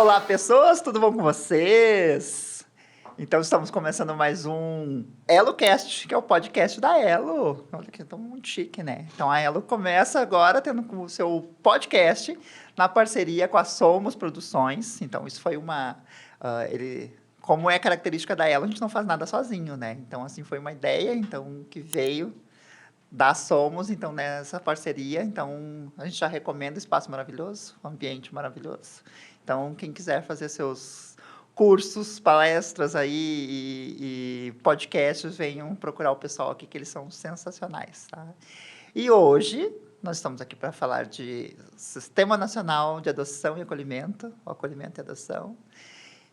Olá, pessoas, tudo bom com vocês? Então, estamos começando mais um EloCast, que é o podcast da Elo. Olha que tô muito chique, né? Então, a Elo começa agora tendo o seu podcast na parceria com a Somos Produções. Então, isso foi como é característica da Elo, a gente não faz nada sozinho, né? Então, assim, foi uma ideia que veio da Somos, então, nessa parceria. Então, a gente já recomenda o espaço maravilhoso, o ambiente maravilhoso. Então, quem quiser fazer seus cursos, palestras aí e podcasts, venham procurar o pessoal aqui, que eles são sensacionais, tá? E hoje, nós estamos aqui para falar de Sistema Nacional de Adoção e Acolhimento, o acolhimento e adoção.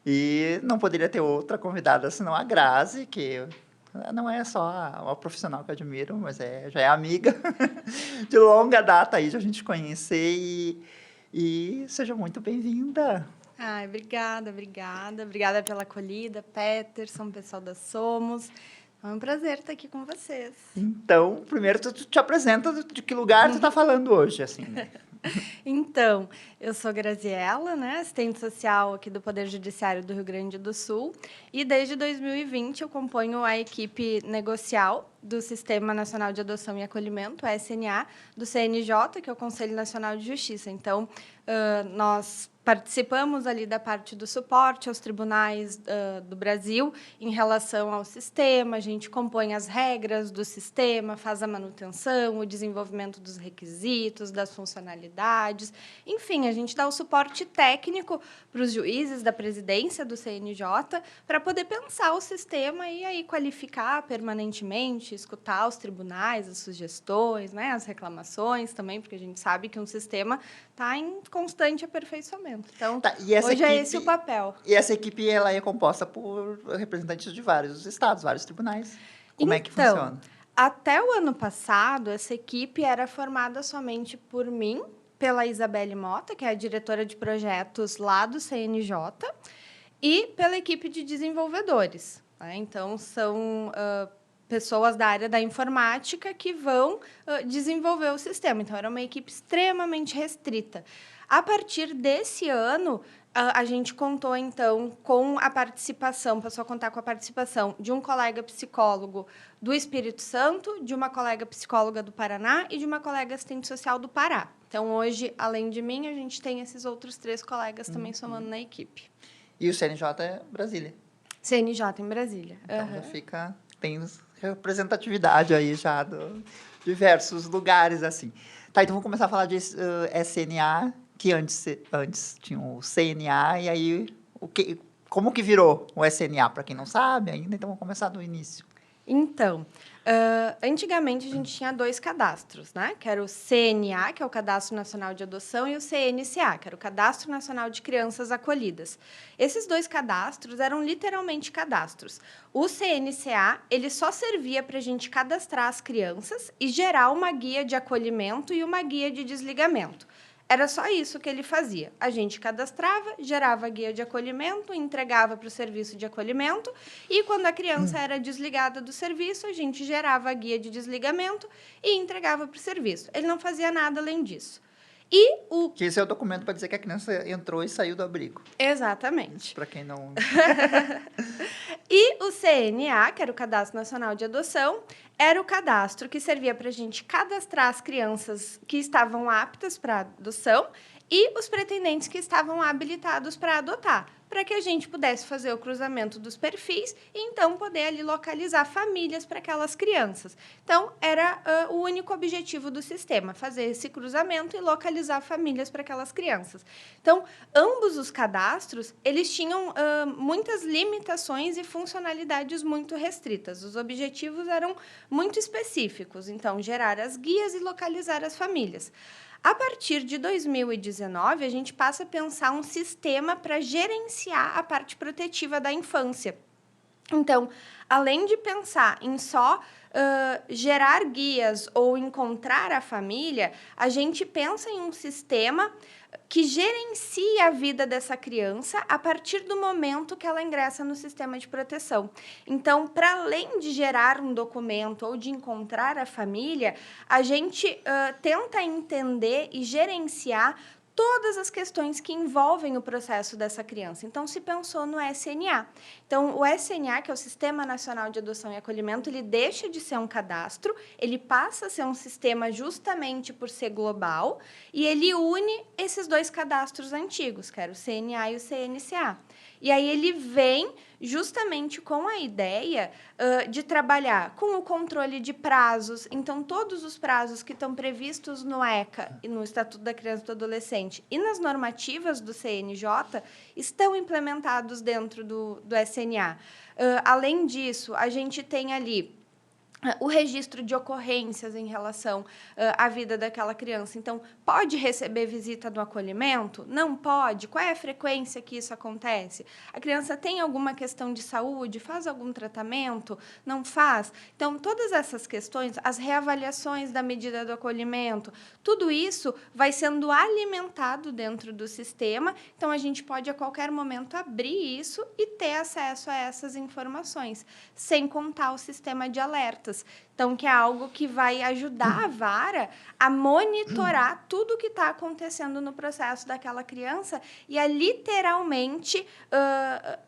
E não poderia ter outra convidada senão a Grazi, que não é só uma profissional que eu admiro, mas já é amiga de longa data aí, de a gente conhecer. E seja muito bem-vinda. Ai, obrigada. Obrigada pela acolhida, Peterson, pessoal da Somos. É um prazer estar aqui com vocês. Então, primeiro tu te apresenta de que lugar tu está falando hoje, assim. Então, eu sou Graziela, né, assistente social aqui do Poder Judiciário do Rio Grande do Sul, e desde 2020 eu componho a equipe negocial do Sistema Nacional de Adoção e Acolhimento, a SNA, do CNJ, que é o Conselho Nacional de Justiça. Então, nós participamos ali da parte do suporte aos tribunais do Brasil em relação ao sistema, a gente compõe as regras do sistema, faz a manutenção, o desenvolvimento dos requisitos, das funcionalidades, enfim, a gente dá o suporte técnico para os juízes da presidência do CNJ para poder pensar o sistema e aí qualificar permanentemente, escutar os tribunais, as sugestões, né, as reclamações também, porque a gente sabe que um sistema está em constante aperfeiçoamento. Então, hoje é esse o papel. E essa equipe ela é composta por representantes de vários estados, vários tribunais. Como é que funciona? Até o ano passado, essa equipe era formada somente por mim, pela Isabelle Mota, que é a diretora de projetos lá do CNJ, e pela equipe de desenvolvedores. Né? Então, são pessoas da área da informática que vão desenvolver o sistema. Então, era uma equipe extremamente restrita. A partir desse ano, a gente contou, então, com a participação, passou a contar com a participação de um colega psicólogo do Espírito Santo, de uma colega psicóloga do Paraná e de uma colega assistente social do Pará. Então, hoje, além de mim, a gente tem esses outros 3 colegas também somando na equipe. E o CNJ é Brasília? CNJ em Brasília. Então, já tem representatividade aí já de diversos lugares, assim. Tá, então vamos começar a falar de SNA, que antes tinha o CNA, e aí como que virou o SNA, para quem não sabe ainda, então vamos começar do início. Então, antigamente a gente tinha 2 cadastros, né? Que era o CNA, que é o Cadastro Nacional de Adoção, e o CNCA, que era o Cadastro Nacional de Crianças Acolhidas. Esses 2 cadastros eram literalmente cadastros. O CNCA, ele só servia para a gente cadastrar as crianças e gerar uma guia de acolhimento e uma guia de desligamento. Era só isso que ele fazia. A gente cadastrava, gerava a guia de acolhimento, entregava para o serviço de acolhimento e, quando a criança era desligada do serviço, a gente gerava a guia de desligamento e entregava para o serviço. Ele não fazia nada além disso. Que esse é o documento para dizer que a criança entrou e saiu do abrigo. Exatamente. Para quem não... E o CNA, que era o Cadastro Nacional de Adoção, era o cadastro que servia para a gente cadastrar as crianças que estavam aptas para adoção e os pretendentes que estavam habilitados para adotar, para que a gente pudesse fazer o cruzamento dos perfis e, então, poder ali localizar famílias para aquelas crianças. Então, era o único objetivo do sistema, fazer esse cruzamento e localizar famílias para aquelas crianças. Então, ambos os cadastros, eles tinham muitas limitações e funcionalidades muito restritas. Os objetivos eram muito específicos, então, gerar as guias e localizar as famílias. A partir de 2019, a gente passa a pensar um sistema para gerenciar a parte protetiva da infância. Então, além de pensar em só gerar guias ou encontrar a família, a gente pensa em um sistema que gerencia a vida dessa criança a partir do momento que ela ingressa no sistema de proteção. Então, para além de gerar um documento ou de encontrar a família, a gente tenta entender e gerenciar todas as questões que envolvem o processo dessa criança. Então, se pensou no SNA. Então, o SNA, que é o Sistema Nacional de Adoção e Acolhimento, ele deixa de ser um cadastro, ele passa a ser um sistema justamente por ser global, e ele une esses dois cadastros antigos, que era o CNA e o CNCA. E aí ele vem justamente com a ideia de trabalhar com o controle de prazos. Então, todos os prazos que estão previstos no ECA, e no Estatuto da Criança e do Adolescente, e nas normativas do CNJ, estão implementados dentro do SNA. Além disso, a gente tem ali o registro de ocorrências em relação à vida daquela criança. Então, pode receber visita no acolhimento? Não pode? Qual é a frequência que isso acontece? A criança tem alguma questão de saúde? Faz algum tratamento? Não faz? Então, todas essas questões, as reavaliações da medida do acolhimento, tudo isso vai sendo alimentado dentro do sistema. Então, a gente pode, a qualquer momento, abrir isso e ter acesso a essas informações, sem contar o sistema de alertas. Então, que é algo que vai ajudar a vara a monitorar tudo o que está acontecendo no processo daquela criança e a literalmente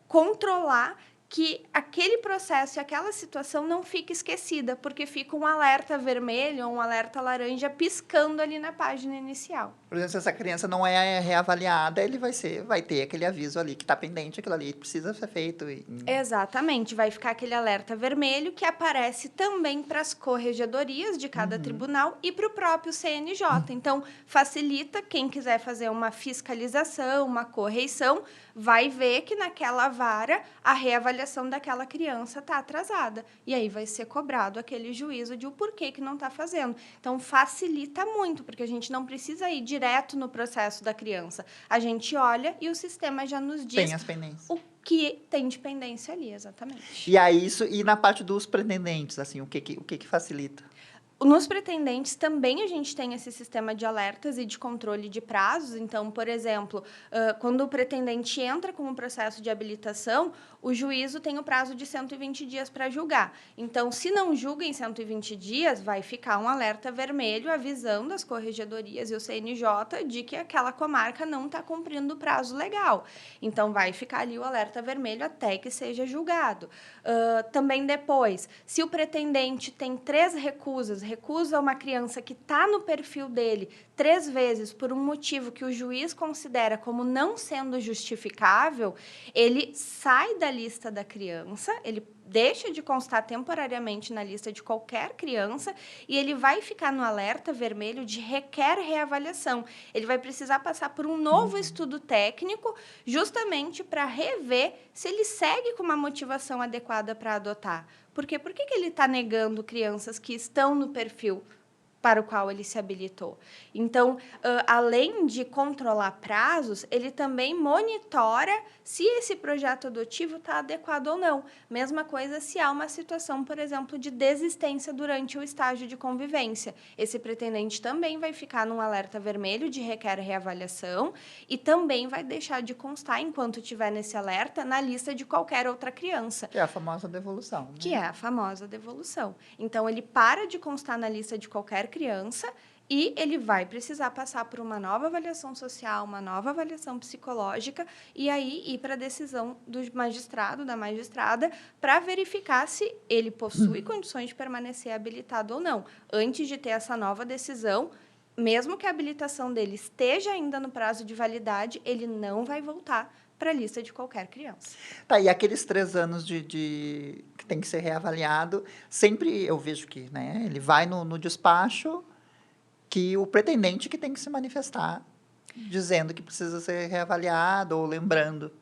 controlar que aquele processo e aquela situação não fique esquecida, porque fica um alerta vermelho ou um alerta laranja piscando ali na página inicial. Por exemplo, se essa criança não é reavaliada, ele vai ter aquele aviso ali que está pendente, aquilo ali precisa ser feito. Exatamente, vai ficar aquele alerta vermelho que aparece também para as corregedorias de cada tribunal e para o próprio CNJ. Então, facilita quem quiser fazer uma fiscalização, uma correição, vai ver que naquela vara a reavaliação daquela criança está atrasada. E aí vai ser cobrado aquele juízo de o porquê que não está fazendo. Então, facilita muito, porque a gente não precisa ir direto no processo da criança. A gente olha e o sistema já nos diz Tem as pendências. o que tem de pendência ali, exatamente. E aí, e na parte dos pretendentes, assim, o que facilita? Nos pretendentes também a gente tem esse sistema de alertas e de controle de prazos. Então, por exemplo, quando o pretendente entra com um processo de habilitação, o juízo tem o prazo de 120 dias para julgar. Então, se não julga em 120 dias, vai ficar um alerta vermelho avisando as corregedorias e o CNJ de que aquela comarca não está cumprindo o prazo legal. Então, vai ficar ali o alerta vermelho até que seja julgado. Também depois, se o pretendente tem 3 recusas, recusa uma criança que está no perfil dele 3 vezes por um motivo que o juiz considera como não sendo justificável, ele sai da lista da criança, ele deixa de constar temporariamente na lista de qualquer criança e ele vai ficar no alerta vermelho de requer reavaliação. Ele vai precisar passar por um novo estudo técnico justamente para rever se ele segue com uma motivação adequada para adotar. Por quê? Por que ele está negando crianças que estão no perfil para o qual ele se habilitou? Então, além de controlar prazos, ele também monitora se esse projeto adotivo está adequado ou não. Mesma coisa se há uma situação, por exemplo, de desistência durante o estágio de convivência. Esse pretendente também vai ficar num alerta vermelho de requer reavaliação e também vai deixar de constar, enquanto estiver nesse alerta, na lista de qualquer outra criança. Que é a famosa devolução. Né? Que é a famosa devolução. Então, ele para de constar na lista de qualquer criança e ele vai precisar passar por uma nova avaliação social, uma nova avaliação psicológica e aí ir para a decisão do magistrado, da magistrada, para verificar se ele possui condições de permanecer habilitado ou não. Antes de ter essa nova decisão, mesmo que a habilitação dele esteja ainda no prazo de validade, ele não vai voltar para a lista de qualquer criança. Tá, e aqueles 3 anos que tem que ser reavaliado, sempre eu vejo que, né, ele vai no despacho que o pretendente que tem que se manifestar, dizendo que precisa ser reavaliado ou lembrando.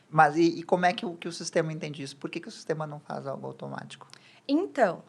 Mas e como é que o sistema entende isso? Por que o sistema não faz algo automático? Então,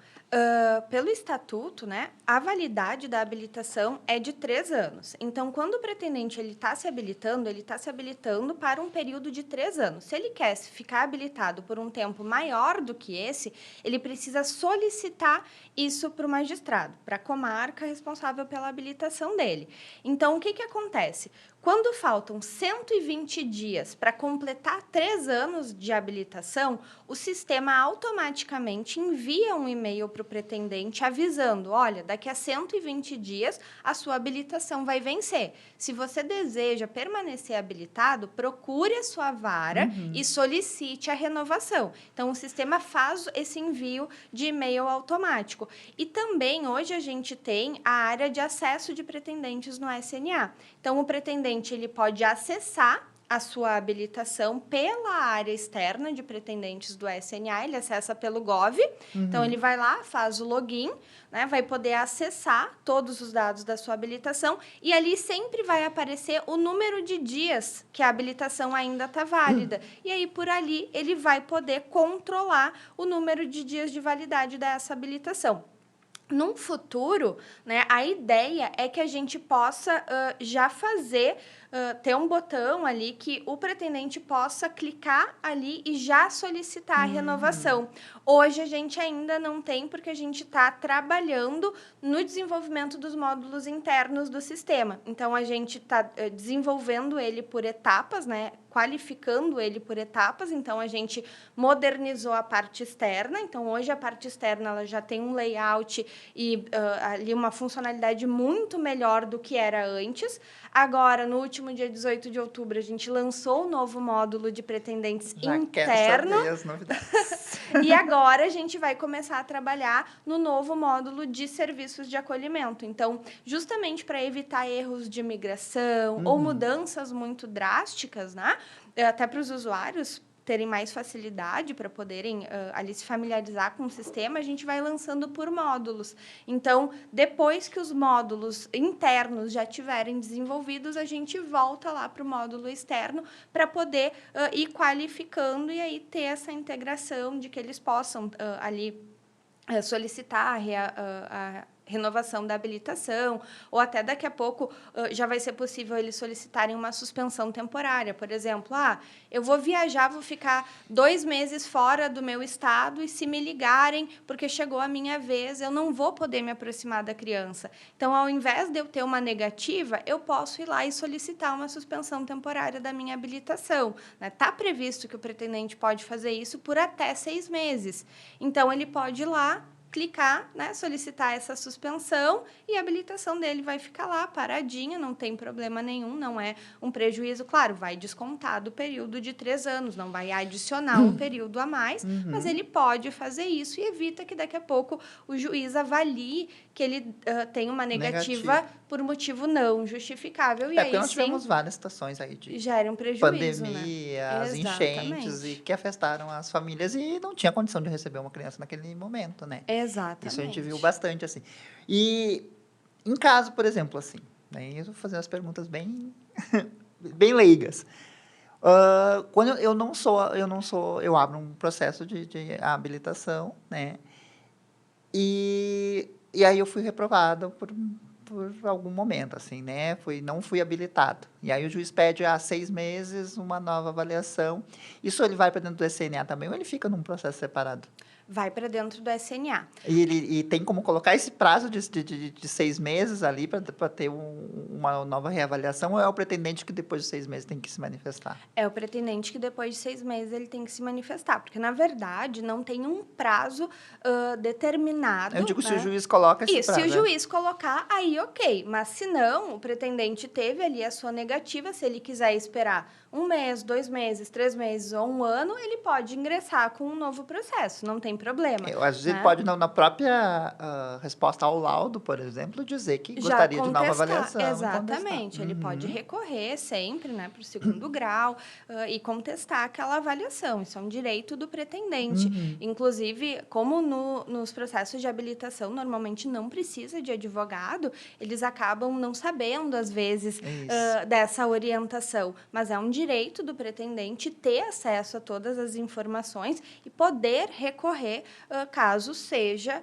pelo estatuto, né, a validade da habilitação é de 3 anos. Então, quando o pretendente está se habilitando para um período de 3 anos. Se ele quer ficar habilitado por um tempo maior do que esse, ele precisa solicitar isso para o magistrado, para a comarca responsável pela habilitação dele. Então, o que acontece? Quando faltam 120 dias para completar 3 anos de habilitação, o sistema automaticamente envia um e-mail para para o pretendente avisando, olha, daqui a 120 dias a sua habilitação vai vencer. Se você deseja permanecer habilitado, procure a sua vara e solicite a renovação. Então, o sistema faz esse envio de e-mail automático. E também, hoje, a gente tem a área de acesso de pretendentes no SNA. Então, o pretendente ele pode acessar a sua habilitação pela área externa de pretendentes do SNA, ele acessa pelo Gov, então ele vai lá, faz o login, né, vai poder acessar todos os dados da sua habilitação e ali sempre vai aparecer o número de dias que a habilitação ainda está válida. E aí, por ali, ele vai poder controlar o número de dias de validade dessa habilitação. Num futuro, né, a ideia é que a gente possa já fazer, ter um botão ali que o pretendente possa clicar ali e já solicitar a renovação. Hoje a gente ainda não tem, porque a gente está trabalhando no desenvolvimento dos módulos internos do sistema. Então, a gente está desenvolvendo ele por etapas, né, qualificando ele por etapas. Então, a gente modernizou a parte externa. Então, hoje a parte externa ela já tem um layout e ali uma funcionalidade muito melhor do que era antes. Agora, no último dia 18 de outubro, a gente lançou o novo módulo de pretendentes Já interno. quero saber as novidades. E agora a gente vai começar a trabalhar no novo módulo de serviços de acolhimento. Então, justamente para evitar erros de migração ou mudanças muito drásticas, né? Até para os usuários terem mais facilidade para poderem ali se familiarizar com o sistema, a gente vai lançando por módulos. Então, depois que os módulos internos já tiverem desenvolvidos, a gente volta lá para o módulo externo para poder ir qualificando e aí ter essa integração de que eles possam ali solicitar a renovação da habilitação, ou até daqui a pouco já vai ser possível eles solicitarem uma suspensão temporária. Por exemplo, eu vou viajar, vou ficar 2 meses fora do meu estado e se me ligarem porque chegou a minha vez, eu não vou poder me aproximar da criança. Então, ao invés de eu ter uma negativa, eu posso ir lá e solicitar uma suspensão temporária da minha habilitação. Está previsto que o pretendente pode fazer isso por até 6 meses. Então, ele pode ir lá, clicar, né, solicitar essa suspensão e a habilitação dele vai ficar lá paradinha, não tem problema nenhum, não é um prejuízo. Claro, vai descontar do período de 3 anos, não vai adicionar um período a mais, mas ele pode fazer isso e evita que daqui a pouco o juiz avalie que ele tem uma negativa por motivo não justificável. E aí, porque nós tivemos várias situações aí de gera um prejuízo, pandemias, né? enchentes, e que afetaram as famílias e não tinha condição de receber uma criança naquele momento, né? Exatamente. Isso a gente viu bastante, assim. E em caso, por exemplo, assim, né, eu vou fazer umas perguntas bem, bem leigas. Quando eu abro um processo de habilitação, né? E aí eu fui reprovado por algum momento, assim, né? Não fui habilitado. E aí o juiz pede há 6 meses uma nova avaliação. Isso ele vai para dentro do SNA também ou ele fica num processo separado? Vai para dentro do SNA. E tem como colocar esse prazo de 6 meses ali para ter uma nova reavaliação, ou é o pretendente que depois de 6 meses tem que se manifestar? É o pretendente que depois de 6 meses ele tem que se manifestar, porque, na verdade, não tem um prazo determinado. Eu digo, né? se o juiz coloca esse prazo. Se o juiz colocar, aí ok. Mas, se não, o pretendente teve ali a sua negativa, se ele quiser esperar 1 mês, 2 meses, 3 meses ou 1 ano, ele pode ingressar com um novo processo, não tem problema. Às vezes ele pode, na própria resposta ao laudo, por exemplo, dizer que gostaria de nova avaliação. Exatamente. Ele pode recorrer sempre, né, para o 2º grau e contestar aquela avaliação. Isso é um direito do pretendente. Inclusive, como nos processos de habilitação, normalmente não precisa de advogado, eles acabam não sabendo, às vezes, dessa orientação. Mas é um direito do pretendente ter acesso a todas as informações e poder recorrer caso seja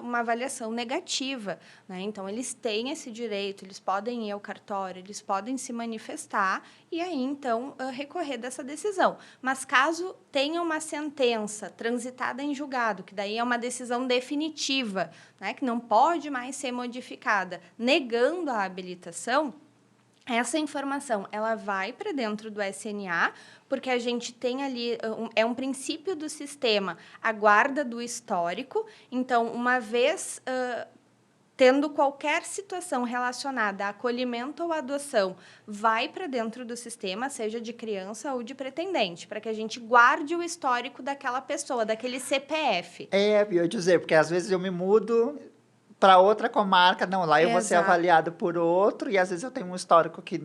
uma avaliação negativa, né? Então, eles têm esse direito, eles podem ir ao cartório, eles podem se manifestar e aí, então, recorrer dessa decisão. Mas caso tenha uma sentença transitada em julgado, que daí é uma decisão definitiva, né, que não pode mais ser modificada, negando a habilitação, Essa informação, ela vai para dentro do SNA, porque a gente tem ali, é um princípio do sistema, a guarda do histórico. Então, uma vez tendo qualquer situação relacionada a acolhimento ou adoção, vai para dentro do sistema, seja de criança ou de pretendente, para que a gente guarde o histórico daquela pessoa, daquele CPF. Eu ia dizer, porque às vezes eu me mudo para outra comarca, não, lá eu vou ser Exato. avaliado por outro, e às vezes eu tenho um histórico que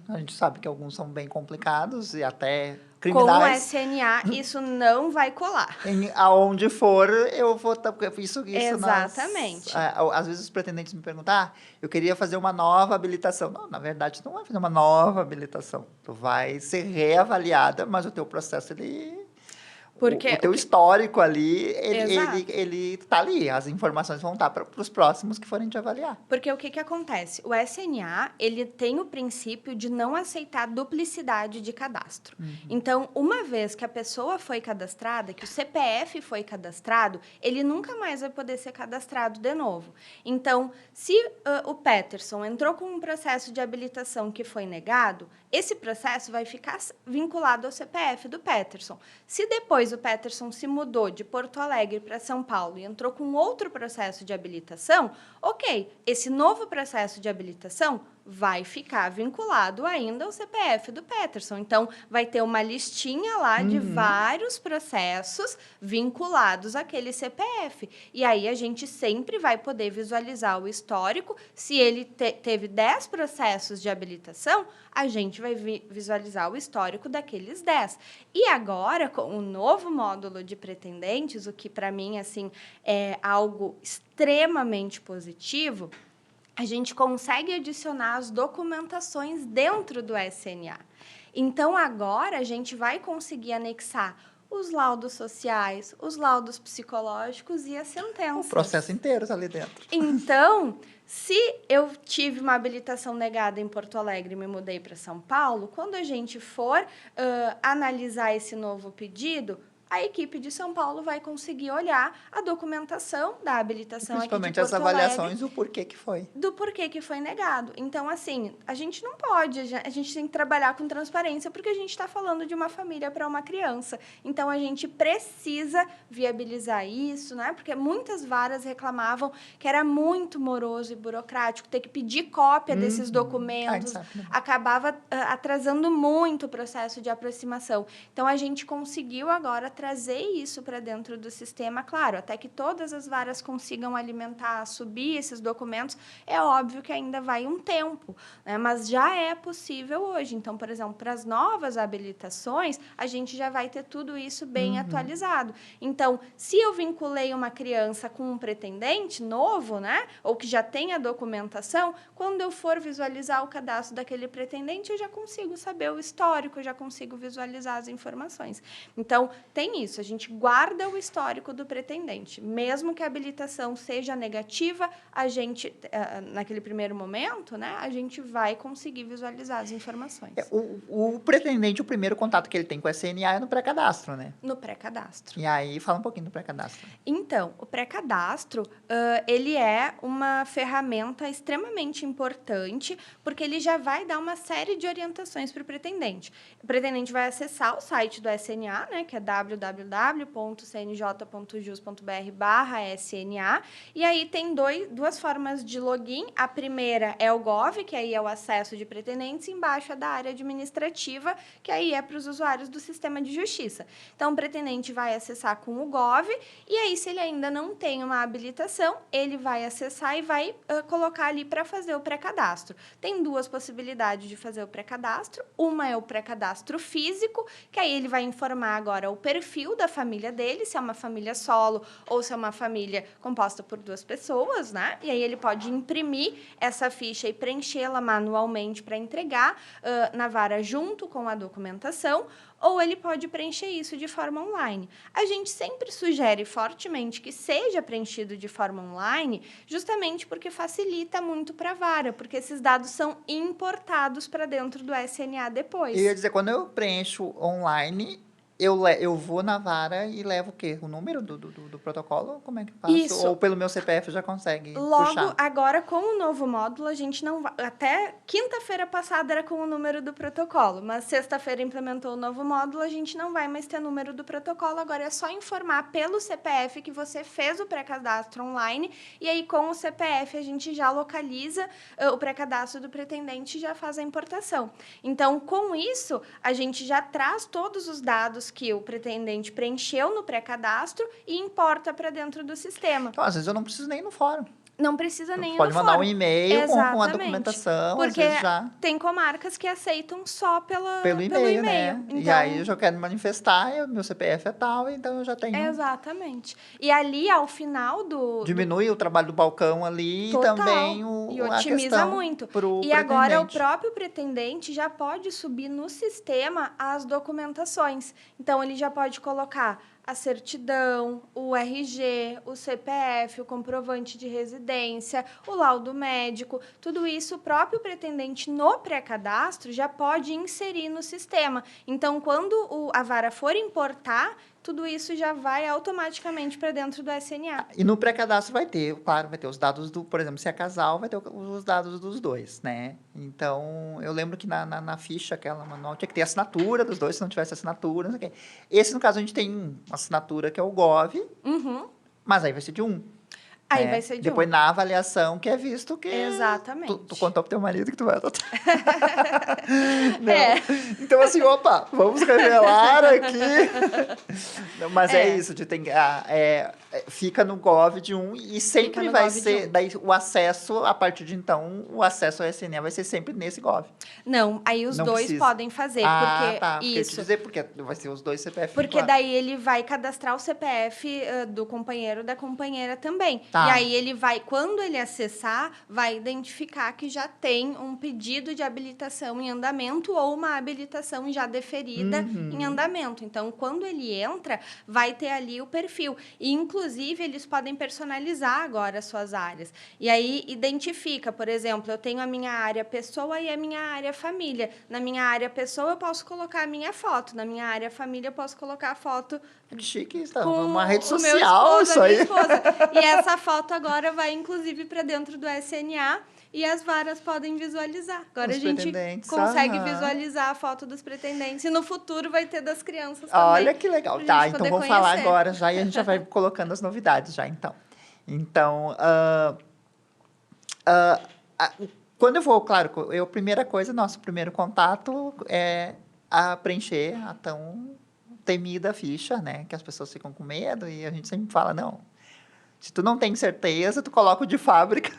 a gente sabe que alguns são bem complicados e até Com o criminais. SNA, isso não vai colar. Aonde for, eu vou isso Exatamente. às vezes os pretendentes me perguntam, eu queria fazer uma nova habilitação. Não, na verdade, tu não vai fazer uma nova habilitação. Tu vai ser reavaliada, mas o teu processo, Porque o teu histórico ali, Exato. ele tá ali. As informações vão estar para os próximos que forem te avaliar. Porque o que acontece? O SNA, ele tem o princípio de não aceitar duplicidade de cadastro. Então, uma vez que a pessoa foi cadastrada, que o CPF foi cadastrado, ele nunca mais vai poder ser cadastrado de novo. Então, se o Peterson entrou com um processo de habilitação que foi negado, esse processo vai ficar vinculado ao CPF do Peterson. Se depois o Peterson se mudou de Porto Alegre para São Paulo e entrou com outro processo de habilitação, ok, esse novo processo de habilitação vai ficar vinculado ainda ao CPF do Peterson. Então, vai ter uma listinha lá de vários processos vinculados àquele CPF. E aí, a gente sempre vai poder visualizar o histórico. Se ele teve 10 processos de habilitação, a gente vai visualizar o histórico daqueles 10. E agora, com o novo módulo de pretendentes, o que, para mim, assim, é algo extremamente positivo, a gente consegue adicionar as documentações dentro do SNA. Então, agora, a gente vai conseguir anexar os laudos sociais, os laudos psicológicos e as sentenças. O processo inteiro está ali dentro. Então, se eu tive uma habilitação negada em Porto Alegre e me mudei para São Paulo, quando a gente for analisar esse novo pedido, a equipe de São Paulo vai conseguir olhar a documentação da habilitação aqui de Porto Principalmente as Alegre, avaliações do porquê que foi. do porquê que foi negado. Então, assim, a gente não pode, a gente tem que trabalhar com transparência, porque a gente está falando de uma família para uma criança. Então, a gente precisa viabilizar isso, né? Porque muitas varas reclamavam que era muito moroso e burocrático, ter que pedir cópia desses documentos, acabava atrasando muito o processo de aproximação. Então, a gente conseguiu agora trazer isso para dentro do sistema, claro, até que todas as varas consigam alimentar, subir esses documentos, é óbvio que ainda vai um tempo, né? Mas já é possível hoje. Então, por exemplo, para as novas habilitações, a gente já vai ter tudo isso bem atualizado. Então, se eu vinculei uma criança com um pretendente novo, né, ou que já tem a documentação, quando eu for visualizar o cadastro daquele pretendente, eu já consigo saber o histórico, eu já consigo visualizar as informações. Então, tem isso, a gente guarda o histórico do pretendente. Mesmo que a habilitação seja negativa, a gente, naquele primeiro momento, né, a gente vai conseguir visualizar as informações. O pretendente, o primeiro contato que ele tem com a SNA é no pré-cadastro, né? No pré-cadastro. E aí, fala um pouquinho do pré-cadastro. Então, o pré-cadastro, ele é uma ferramenta extremamente importante, porque ele já vai dar uma série de orientações para o pretendente. O pretendente vai acessar o site do SNA, né, que é www.cnj.jus.br/SNA, e aí tem duas formas de login. A primeira é o Gov, que aí é o acesso de pretendentes, e embaixo é da área administrativa, que aí é para os usuários do sistema de justiça. Então, o pretendente vai acessar com o Gov, e aí, se ele ainda não tem uma habilitação, ele vai acessar e vai colocar ali para fazer o pré-cadastro. Tem duas possibilidades de fazer o pré-cadastro. Uma é o pré-cadastro físico, que aí ele vai informar agora o perfil da família dele, se é uma família solo ou se é uma família composta por 2 pessoas, né? E aí ele pode imprimir essa ficha e preenchê-la manualmente para entregar na vara junto com a documentação, ou ele pode preencher isso de forma online. A gente sempre sugere fortemente que seja preenchido de forma online, justamente porque facilita muito para a vara, porque esses dados são importados para dentro do SNA depois. Eu ia dizer, quando eu preencho online, eu vou na vara e levo o quê? O número do protocolo? Como é que eu faço? Isso. Ou pelo meu CPF já consegue Logo, puxar? agora, com o novo módulo, a gente não vai... Até quinta-feira passada era com o número do protocolo, mas sexta-feira implementou o novo módulo, a gente não vai mais ter número do protocolo, agora é só informar pelo CPF que você fez o pré-cadastro online, e aí com o CPF a gente já localiza o pré-cadastro do pretendente e já faz a importação. Então, com isso, a gente já traz todos os dados que o pretendente preencheu no pré-cadastro e importa para dentro do sistema. Então, às vezes eu não preciso nem ir no fórum. Não precisa nem ir Pode no mandar fórum. um e-mail com a Exatamente. documentação, Porque às vezes já tem comarcas que aceitam só pelo e-mail, né? Então, E aí eu já quero me manifestar, meu CPF é tal, então eu já tenho... Exatamente. E ali, ao final Diminui o trabalho do balcão ali Total. e também E a otimiza questão muito. pro E agora o pretendente. próprio pretendente já pode subir no sistema as documentações. Então, ele já pode colocar a certidão, o RG, o CPF, o comprovante de residência, o laudo médico, tudo isso o próprio pretendente no pré-cadastro já pode inserir no sistema. Então, quando a vara for importar, tudo isso já vai automaticamente para dentro do SNA. E no pré-cadastro vai ter, claro, vai ter os dados por exemplo, se é casal, vai ter os dados dos dois, né? Então, eu lembro que na ficha, aquela manual, tinha que ter assinatura dos dois, se não tivesse assinatura, não sei o quê. Esse, no caso, a gente tem uma assinatura que é o Gov, mas aí vai ser de um. Aí né? vai ser de Depois, um. na avaliação, que é visto que... Exatamente. Tu contou pro teu marido que tu vai adotar. É. Então, assim, opa, vamos revelar aqui. Não, mas é isso, fica no Gov de um e sempre vai ser... Daí, o acesso, a partir de então, o acesso ao SNE vai ser sempre nesse Gov. Não, aí os Não dois precisa. podem fazer, Tá. Porque eu te isso. dizer, porque vai ser os dois CPF. Porque claro. daí ele vai cadastrar o CPF do companheiro da companheira também. Tá. E aí ele vai, quando ele acessar, vai identificar que já tem um pedido de habilitação em andamento ou uma habilitação já deferida em andamento. Então, quando ele entra, vai ter ali o perfil. E, inclusive, eles podem personalizar agora as suas áreas. E aí, identifica, por exemplo, eu tenho a minha área pessoa e a minha área família. Na minha área pessoa, eu posso colocar a minha foto. Na minha área família, eu posso colocar a foto Que chique isso, tá? com Uma rede o meu social, esposo, isso a minha aí. esposa. E essa foto agora vai, inclusive, para dentro do SNA e as varas podem visualizar. Agora Os a gente pretendentes, consegue aham. visualizar a foto dos pretendentes. E no futuro vai ter das crianças Olha também. que legal. pra Tá, gente então poder vamos falar conhecer. agora já e a gente já vai colocando as novidades já, então. Então, quando eu vou, claro, a primeira coisa, nosso primeiro contato é a preencher a tão temida ficha, né? Que as pessoas ficam com medo e a gente sempre fala, não, se tu não tem certeza, tu coloca o de fábrica,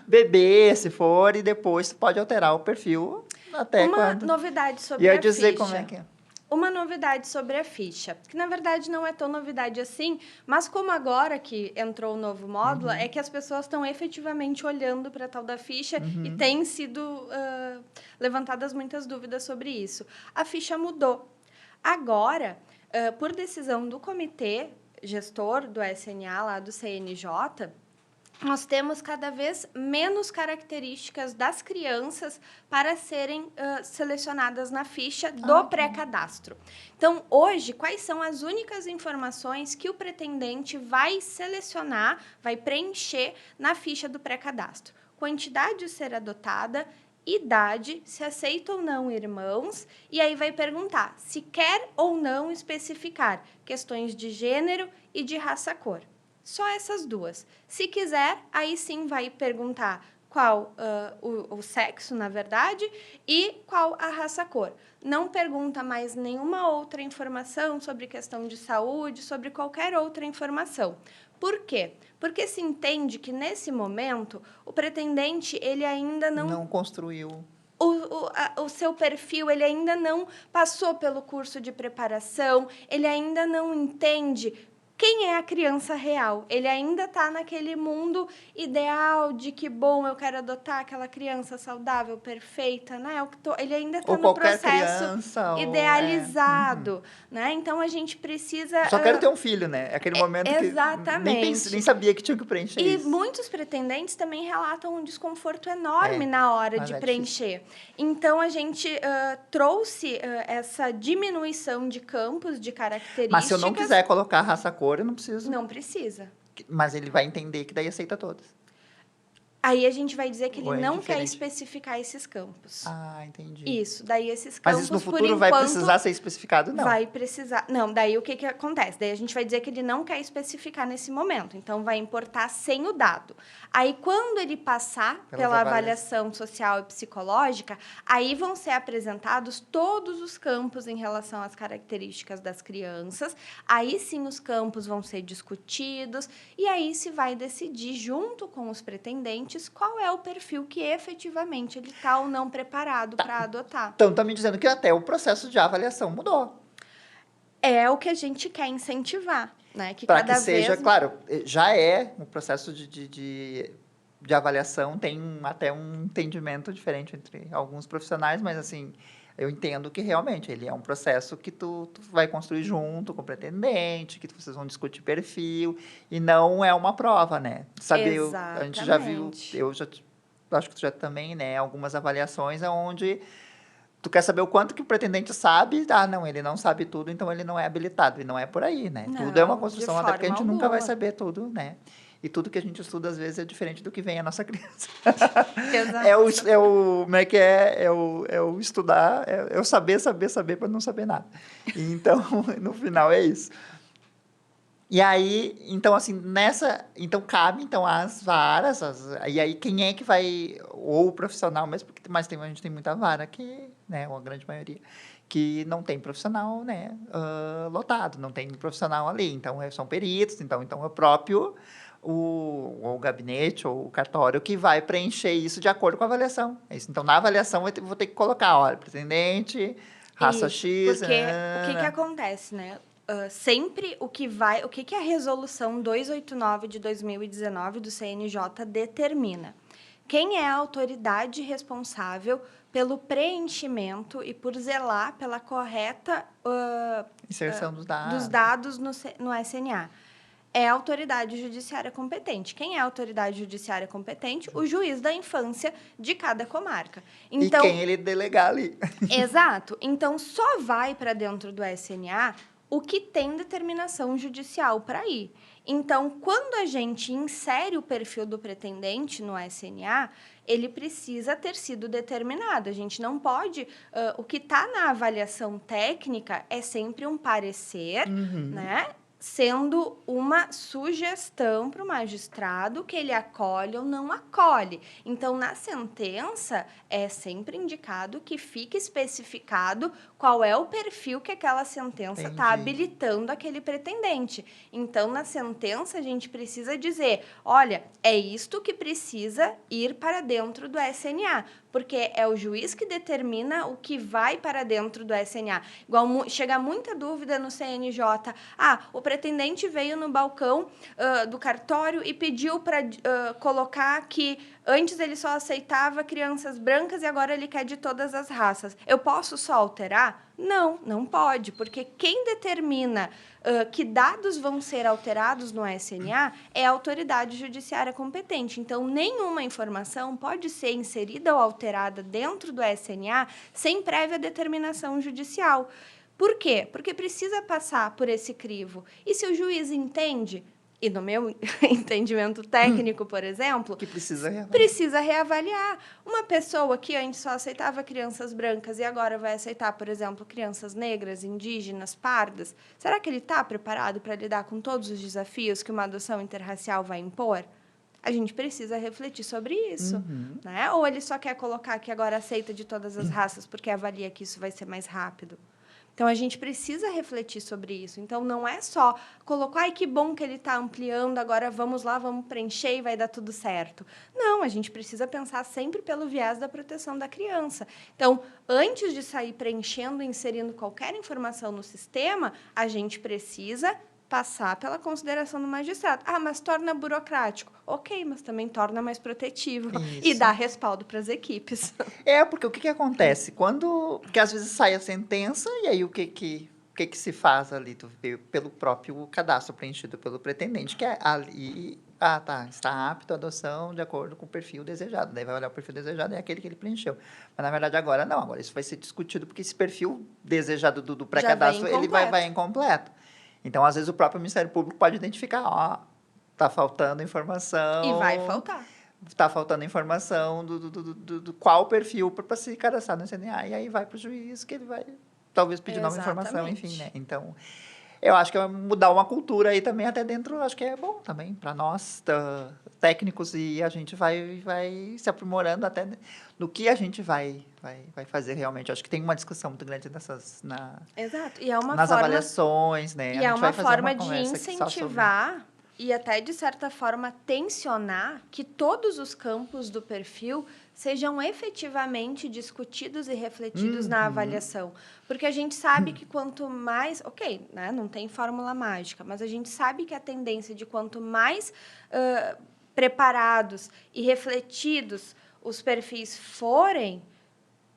bebê, se for, e depois tu pode alterar o perfil até Uma quando... novidade sobre E eu a dizer ficha. como é que é. Uma novidade sobre a ficha, que na verdade não é tão novidade assim, mas como agora que entrou o novo módulo, é que as pessoas estão efetivamente olhando para a tal da ficha e têm sido levantadas muitas dúvidas sobre isso. A ficha mudou. Agora, por decisão do comitê gestor do SNA, lá do CNJ, nós temos cada vez menos características das crianças para serem selecionadas na ficha do pré-cadastro. Então, hoje, quais são as únicas informações que o pretendente vai selecionar, vai preencher na ficha do pré-cadastro? Quantidade a ser adotada, idade, se aceita ou não irmãos, e aí vai perguntar se quer ou não especificar questões de gênero e de raça-cor. Só essas duas. Se quiser, aí sim vai perguntar qual o sexo, na verdade, e qual a raça-cor. Não pergunta mais nenhuma outra informação sobre questão de saúde, sobre qualquer outra informação. Por quê? Porque se entende que, nesse momento, o pretendente ele ainda Não construiu. O seu perfil, ele ainda não passou pelo curso de preparação, ele ainda não entende quem é a criança real? Ele ainda está naquele mundo ideal de que, bom, eu quero adotar aquela criança saudável, perfeita, né? Ele ainda está Ou no qualquer processo criança, idealizado, né? Então, a gente precisa... Só quero ter um filho, né? É aquele momento que nem Exatamente. sabia que tinha que preencher E isso. muitos pretendentes também relatam um desconforto enorme É, na hora mas de é preencher. Então, a gente trouxe essa diminuição de campos, de características. Mas se eu não quiser colocar raça cor, eu não preciso. Não precisa. Mas ele vai entender que daí aceita todas. Aí a gente vai dizer que ele Ou é não quer indiferente? especificar esses campos. Ah, entendi. Isso, daí esses Mas campos, isso no por futuro vai enquanto, precisar ser especificado? Não. vai precisar... Não, daí o que acontece? Daí a gente vai dizer que ele não quer especificar nesse momento. Então, vai importar sem o dado. Aí, quando ele passar pela avaliação social e psicológica, aí vão ser apresentados todos os campos em relação às características das crianças. Aí, sim, os campos vão ser discutidos. E aí, se vai decidir, junto com os pretendentes, qual é o perfil que efetivamente ele está ou não preparado para adotar. Então, está me dizendo que até o processo de avaliação mudou. É o que a gente quer incentivar, né? Que Para cada que seja, vez... claro, já é um processo de avaliação, tem até um entendimento diferente entre alguns profissionais, mas assim, eu entendo que realmente ele é um processo que tu vai construir junto com o pretendente, que vocês vão discutir perfil, e não é uma prova, né? Saber, a gente já viu, acho que tu já também, né, algumas avaliações onde tu quer saber o quanto que o pretendente sabe, não, ele não sabe tudo, então ele não é habilitado, e não é por aí, né? Não, tudo é uma construção, até porque a gente forma nunca vai alguma. saber tudo, né? E tudo que a gente estuda, às vezes, é diferente do que vem a nossa criança. Exato. Como é que é? É o estudar, é o saber para não saber nada. Então, no final, é isso. E aí, então, assim, então, cabe, então, as varas, e aí, quem é que vai, ou o profissional mesmo, porque a gente tem muita vara que, né, uma grande maioria, que não tem profissional, né, lotado, não tem profissional ali, então, são peritos, então é o próprio, o gabinete ou o cartório que vai preencher isso de acordo com a avaliação. É isso. Então, na avaliação, eu vou ter que colocar, olha, pretendente, raça Isso, X... porque o que acontece, né? Sempre o que a resolução 289 de 2019 do CNJ determina? Quem é a autoridade responsável pelo preenchimento e por zelar pela correta inserção dos dados no SNA? É a autoridade judiciária competente. Quem é a autoridade judiciária competente? O juiz da infância de cada comarca. Então, e quem ele delegar ali. Exato. Então, só vai para dentro do SNA o que tem determinação judicial para ir. Então, quando a gente insere o perfil do pretendente no SNA, ele precisa ter sido determinado. A gente não pode... o que está na avaliação técnica é sempre um parecer, né? Sendo uma sugestão para o magistrado que ele acolhe ou não acolhe. Então, na sentença, é sempre indicado que fique especificado qual é o perfil que aquela sentença está habilitando aquele pretendente. Então, na sentença, a gente precisa dizer, olha, é isto que precisa ir para dentro do SNA, porque é o juiz que determina o que vai para dentro do SNA. Igual chega muita dúvida no CNJ. O pretendente veio no balcão do cartório e pediu para colocar que antes ele só aceitava crianças brancas e agora ele quer de todas as raças. Eu posso só alterar? Não, não pode, porque quem determina que dados vão ser alterados no SNA é a autoridade judiciária competente. Então, nenhuma informação pode ser inserida ou alterada dentro do SNA sem prévia determinação judicial. Por quê? Porque precisa passar por esse crivo. E se o juiz entende... E no meu entendimento técnico, por exemplo, que precisa reavaliar. Uma pessoa que antes só aceitava crianças brancas e agora vai aceitar, por exemplo, crianças negras, indígenas, pardas, será que ele está preparado para lidar com todos os desafios que uma adoção interracial vai impor? A gente precisa refletir sobre isso. Né? Ou ele só quer colocar que agora aceita de todas as raças porque avalia que isso vai ser mais rápido? Então, a gente precisa refletir sobre isso. Então, não é só colocar, ai, que bom que ele está ampliando, agora vamos lá, vamos preencher e vai dar tudo certo. Não, a gente precisa pensar sempre pelo viés da proteção da criança. Então, antes de sair preenchendo e inserindo qualquer informação no sistema, a gente precisa passar pela consideração do magistrado. Ah, mas torna burocrático. Ok, mas também torna mais protetivo e Isso. dá respaldo para as equipes. Porque o que acontece? Porque às vezes sai a sentença, e aí o que se faz ali? Tu vê pelo próprio cadastro preenchido pelo pretendente, que é ali... Ah, tá, está apto à adoção de acordo com o perfil desejado. Daí vai olhar o perfil desejado, é aquele que ele preencheu. Mas, na verdade, agora não. Agora isso vai ser discutido, porque esse perfil desejado do pré-cadastro, ele vai incompleto. Então, às vezes, o próprio Ministério Público pode identificar, ó, tá faltando informação... E vai faltar. Está faltando informação do qual perfil para se cadastrar no CNA. E aí vai para o juiz, que ele vai talvez pedir nova informação, enfim, né? Então, eu acho que mudar uma cultura aí também até dentro, acho que é bom também para nós, técnicos, e a gente vai se aprimorando até no que a gente vai fazer realmente. Acho que tem uma discussão muito grande Exato. E é uma nas forma, avaliações, né? E é uma forma de incentivar e até, de certa forma, tensionar que todos os campos do perfil sejam efetivamente discutidos e refletidos na avaliação. Porque a gente sabe que quanto mais... Ok, né, não tem fórmula mágica, mas a gente sabe que a tendência de quanto mais preparados e refletidos os perfis forem,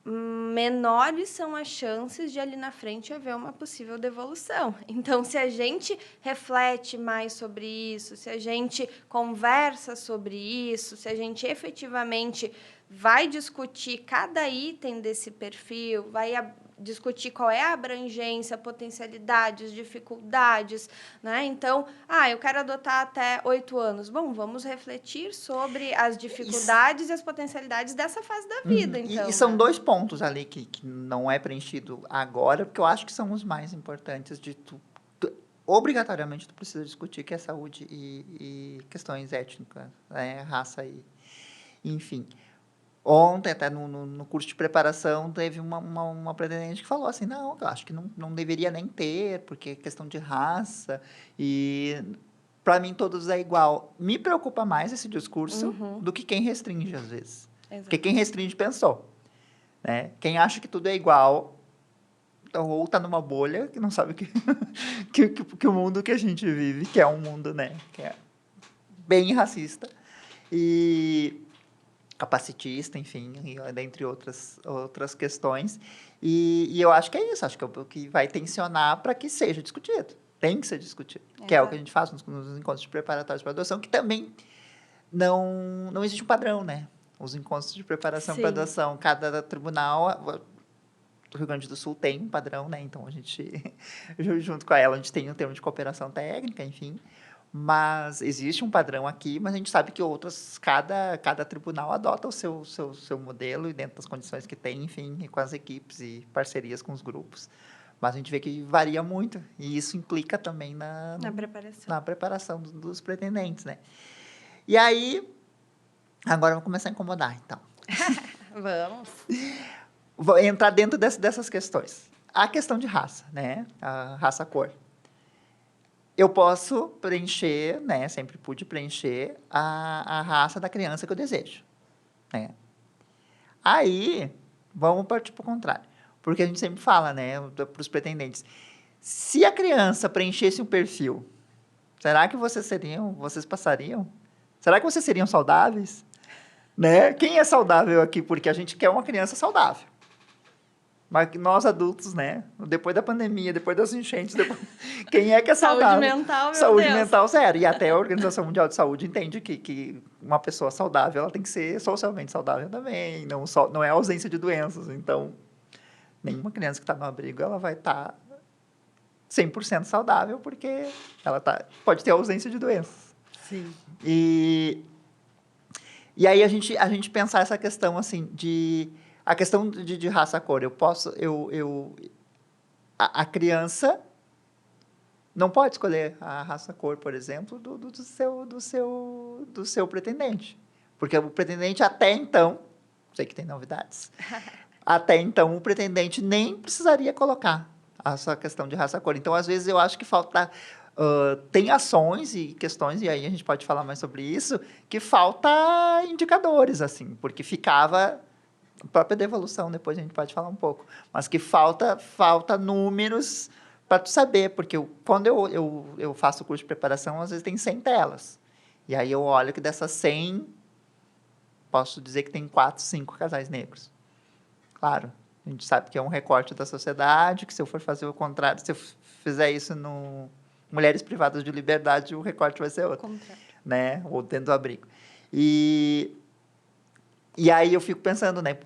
menores são as chances de ali na frente haver uma possível devolução. Então, se a gente reflete mais sobre isso, se a gente conversa sobre isso, se a gente efetivamente vai discutir cada item desse perfil, vai discutir qual é a abrangência, potencialidades, dificuldades, né? Então, eu quero adotar até 8 anos. Bom, vamos refletir sobre as dificuldades e as potencialidades dessa fase da vida, então. E são 2 pontos ali que não é preenchido agora, porque eu acho que são os mais importantes de obrigatoriamente tu precisa discutir, que é saúde e questões étnicas, né? Raça e... Enfim... Ontem, até no curso de preparação, teve uma pretendente que falou assim, não, eu acho que não deveria nem ter, porque é questão de raça, e para mim todos é igual. Me preocupa mais esse discurso do que quem restringe, às vezes. Exato. Porque quem restringe pensou. Né? Quem acha que tudo é igual, ou está numa bolha, que não sabe que o mundo que a gente vive, que é um mundo, né, que é bem racista, e... capacitista, enfim, dentre outras questões. E eu acho que é isso, acho que é o que vai tensionar para que seja discutido. Tem que ser discutido. Que é o que a gente faz nos encontros de preparatórios para adoção, que também não existe um padrão, né? Os encontros de preparação para adoção, cada tribunal... O Rio Grande do Sul tem um padrão, né? Então, a gente, junto com ela, a gente tem um termo de cooperação técnica, enfim... Mas existe um padrão aqui, mas a gente sabe que cada tribunal adota o seu modelo e dentro das condições que tem, enfim, e com as equipes e parcerias com os grupos. Mas a gente vê que varia muito, e isso implica também na preparação dos pretendentes, né? E aí, agora vamos começar a incomodar, então. Vamos. Vou entrar dentro dessas questões. A questão de raça, né? A raça-cor. Eu posso preencher, né? Sempre pude preencher a raça da criança que eu desejo. Né? Aí, vamos partir para o contrário. Porque a gente sempre fala, né? Para os pretendentes. Se a criança preenchesse um perfil, será que vocês passariam? Será que vocês seriam saudáveis? Né? Quem é saudável aqui? Porque a gente quer uma criança saudável. Mas nós adultos, né? Depois da pandemia, depois das enchentes, quem é que é saudável? Saúde mental, Saúde mental, zero. E até a Organização Mundial de Saúde entende que uma pessoa saudável, ela tem que ser socialmente saudável também. Não é ausência de doenças. Então, nenhuma criança que está no abrigo, ela vai estar 100% saudável, porque ela pode ter ausência de doenças. Sim. E aí a gente pensar essa questão, assim, a questão de raça-cor, a criança não pode escolher a raça-cor, por exemplo, do seu pretendente. Porque o pretendente, até então, sei que tem novidades, até então o pretendente nem precisaria colocar essa questão de raça-cor. Então, às vezes, eu acho que falta... tem ações e questões, e aí a gente pode falar mais sobre isso, que falta indicadores, assim, porque ficava... A própria devolução, depois a gente pode falar um pouco. Mas que falta números para tu saber, porque quando eu faço o curso de preparação, às vezes tem 100 telas. E aí eu olho que dessas 100, posso dizer que tem 4, 5 casais negros. Claro, a gente sabe que é um recorte da sociedade, que se eu for fazer o contrário, se eu fizer isso no Mulheres Privadas de Liberdade, o recorte vai ser outro, né? Ou dentro do abrigo. E aí eu fico pensando, né?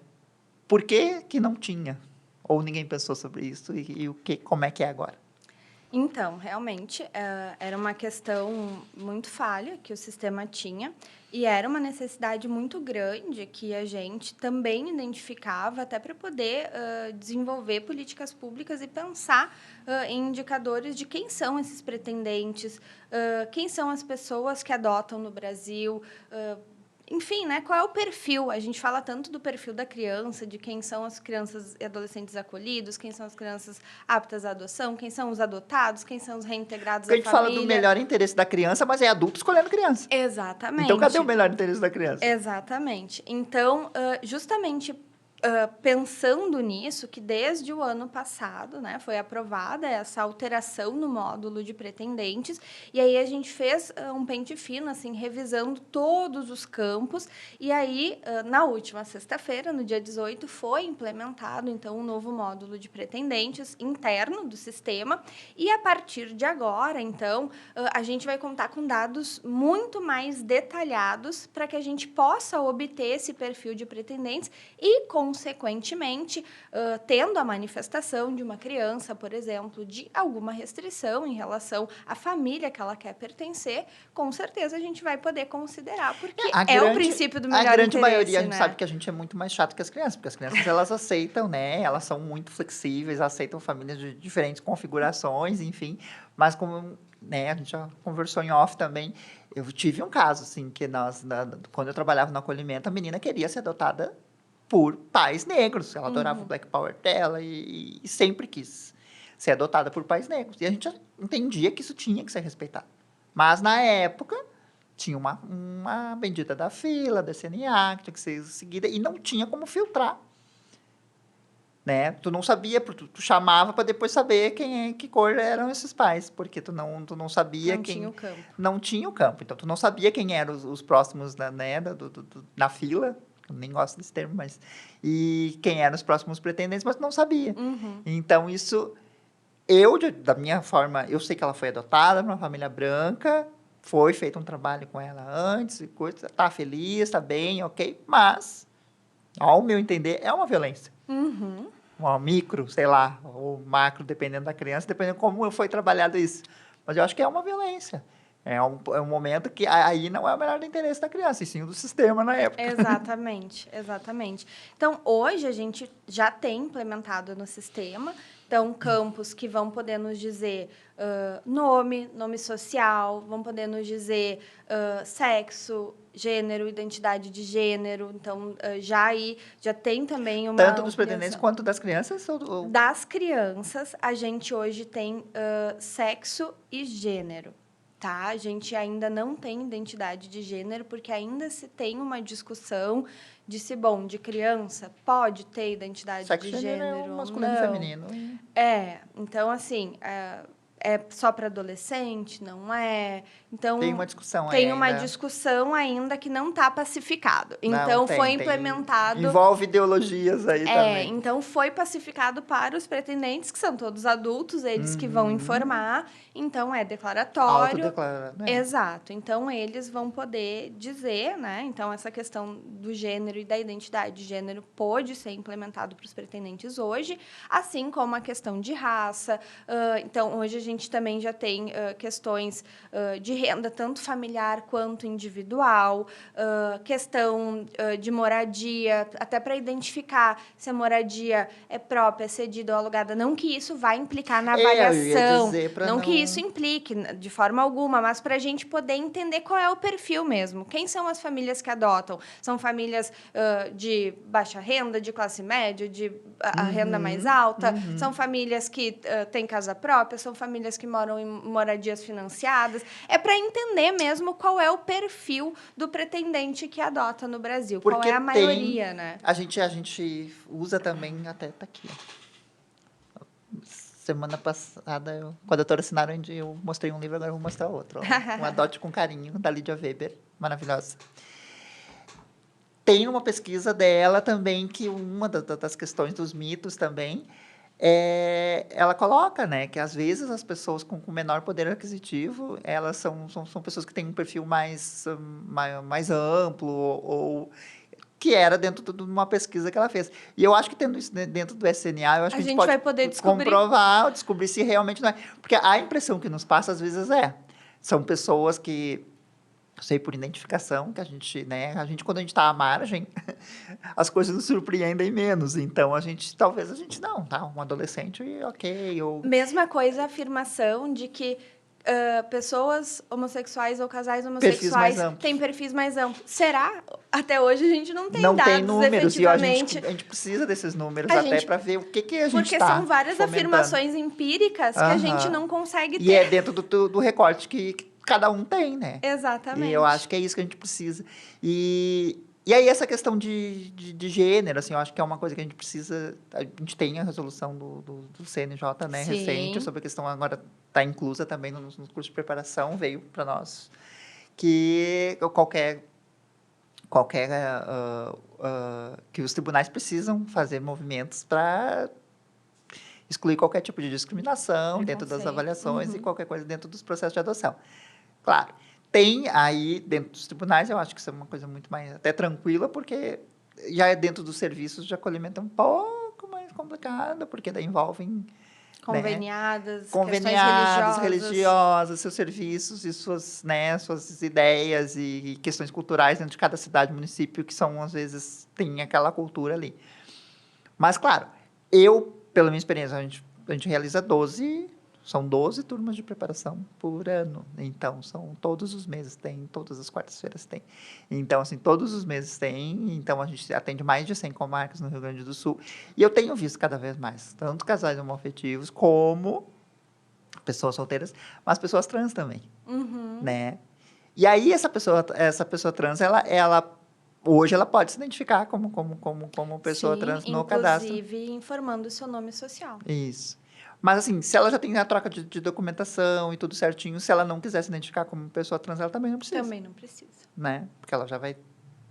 Por que não tinha? Ou ninguém pensou sobre isso? Como é que é agora? Então, realmente, era uma questão muito falha que o sistema tinha e era uma necessidade muito grande que a gente também identificava até para poder desenvolver políticas públicas e pensar em indicadores de quem são esses pretendentes, quem são as pessoas que adotam no Brasil, enfim, né? Qual é o perfil? A gente fala tanto do perfil da criança, de quem são as crianças e adolescentes acolhidos, quem são as crianças aptas à adoção, quem são os adotados, quem são os reintegrados à Porque a gente fala do família. melhor interesse da criança, mas é adulto escolhendo criança. Exatamente. Então, cadê o melhor interesse da criança? Exatamente. Então, justamente pensando nisso, que desde o ano passado, né, foi aprovada essa alteração no módulo de pretendentes, e aí a gente fez um pente fino, assim, revisando todos os campos, e aí, na última sexta-feira, no dia 18, foi implementado, então, um novo módulo de pretendentes interno do sistema, e a partir de agora, então, a gente vai contar com dados muito mais detalhados para que a gente possa obter esse perfil de pretendentes e, consequentemente, tendo a manifestação de uma criança, por exemplo, de alguma restrição em relação à família que ela quer pertencer, com certeza a gente vai poder considerar, porque o princípio do melhor interesse. A grande maioria, a gente sabe que a gente é muito mais chato que as crianças, porque as crianças, elas aceitam, né? Elas são muito flexíveis, aceitam famílias de diferentes configurações, enfim. Mas como, né, a gente já conversou em off também, eu tive um caso, assim, que quando eu trabalhava no acolhimento, a menina queria ser adotada por pais negros. Ela adorava o Black Power dela e sempre quis ser adotada por pais negros. E a gente entendia que isso tinha que ser respeitado. Mas, na época, tinha uma bendita da fila, da CNA, que tinha que ser seguida, e não tinha como filtrar. Né? Tu não sabia, tu chamava para depois saber que cor eram esses pais, porque tu não sabia não quem... tinha o campo. Não tinha o campo. Então, tu não sabia quem eram os próximos na fila. Eu nem gosto desse termo, mas... E quem eram os próximos pretendentes, mas tu não sabia. Então, isso... da minha forma, eu sei que ela foi adotada por uma família branca, foi feito um trabalho com ela antes, e coisa, tá feliz, tá bem, ok, mas, ao meu entender, é uma violência. Uma micro, sei lá, ou macro, dependendo da criança, dependendo de como foi trabalhado isso. Mas eu acho que é uma violência. É um momento que aí não é o melhor do interesse da criança, e sim do sistema na época. Exatamente, exatamente. Então, hoje a gente já tem implementado no sistema, então, campos que vão poder nos dizer nome social, vão poder nos dizer sexo, gênero, identidade de gênero. Então, já tem também uma... Tanto dos pretendentes quanto das crianças? Das crianças, a gente hoje tem sexo e gênero. Tá? A gente ainda não tem identidade de gênero, porque ainda se tem uma discussão de se, de criança pode ter identidade sexo de gênero é masculino e feminino. Então, assim, é só para adolescente? Não é? Então, tem uma discussão tem ainda. uma discussão ainda que não está pacificado. Então, foi implementado... Envolve ideologias aí também. Então, foi pacificado para os pretendentes, que são todos adultos, eles que vão informar. Então, é declaratório. Autodeclarado, né? Exato. Então, eles vão poder dizer, né? Então, essa questão do gênero e da identidade de gênero pode ser implementado para os pretendentes hoje, assim como a questão de raça. Então, hoje a gente também já tem questões de renda, tanto familiar quanto individual, questão de moradia, até para identificar se a moradia é própria, cedida ou alugada. Não que isso vai implicar na avaliação, não que isso implique de forma alguma, mas para a gente poder entender qual é o perfil mesmo. Quem são as famílias que adotam? São famílias de baixa renda, de classe média, de a renda mais alta? São famílias que têm casa própria? São famílias que moram em moradias financiadas? É para entender mesmo qual é o perfil do pretendente que adota no Brasil. Porque qual é a maioria, né? A gente usa também, até tá aqui, ó. semana passada, quando a doutora assinaram, eu mostrei um livro, agora eu vou mostrar outro. Ó. Um Adote com Carinho, da Lídia Weber. Maravilhosa. Tem uma pesquisa dela também, que uma das questões dos mitos também, ela coloca, né, que às vezes as pessoas com menor poder aquisitivo, elas são pessoas que têm um perfil mais amplo, ou que era dentro de uma pesquisa que ela fez. E eu acho que tendo isso dentro do SNA, eu acho que a gente pode vai poder descobrir se realmente não é. Porque a impressão que nos passa, às vezes, são pessoas que, eu sei por identificação, que a gente, quando a gente está à margem, as coisas nos surpreendem menos. Então, talvez a gente não, tá? Um adolescente, ok. Mesma coisa a afirmação de que pessoas homossexuais ou casais Perfis mais homossexuais amplos. têm perfis mais amplos. Será? Até hoje a gente não tem Não dados, tem números, efetivamente. E a gente precisa desses números até para ver o que a gente Porque está são várias fomentando. afirmações empíricas que a gente não consegue ter. E é dentro do recorte que cada um tem, né? Exatamente. E eu acho que é isso que a gente precisa. E aí, essa questão de gênero, assim, eu acho que é uma coisa que a gente precisa... A gente tem a resolução do CNJ, né, Sim. recente, sobre a questão agora está inclusa também nos cursos de preparação, veio para nós, que que os tribunais precisam fazer movimentos para excluir qualquer tipo de discriminação dentro das avaliações e qualquer coisa dentro dos processos de adoção. Claro, tem aí, dentro dos tribunais, eu acho que isso é uma coisa muito mais até tranquila, porque já é dentro dos serviços de acolhimento um pouco mais complicado, porque daí envolvem... Conveniadas, questões religiosas, seus serviços e suas ideias e questões culturais dentro de cada cidade, município, que são, às vezes, tem aquela cultura ali. Mas, claro, pela minha experiência, a gente realiza são 12 turmas de preparação por ano. Então, são todos os meses tem, todas as quartas-feiras tem. Então, assim, todos os meses tem. Então, a gente atende mais de 100 comarcas no Rio Grande do Sul. E eu tenho visto cada vez mais, tanto casais homoafetivos como pessoas solteiras, mas pessoas trans também, né? E aí, essa pessoa trans, hoje ela pode se identificar como pessoa trans no cadastro. Inclusive informando o seu nome social. Isso. Mas, assim, se ela já tem a troca de documentação e tudo certinho, se ela não quiser se identificar como pessoa trans, ela também não precisa. Também não precisa. Né? Porque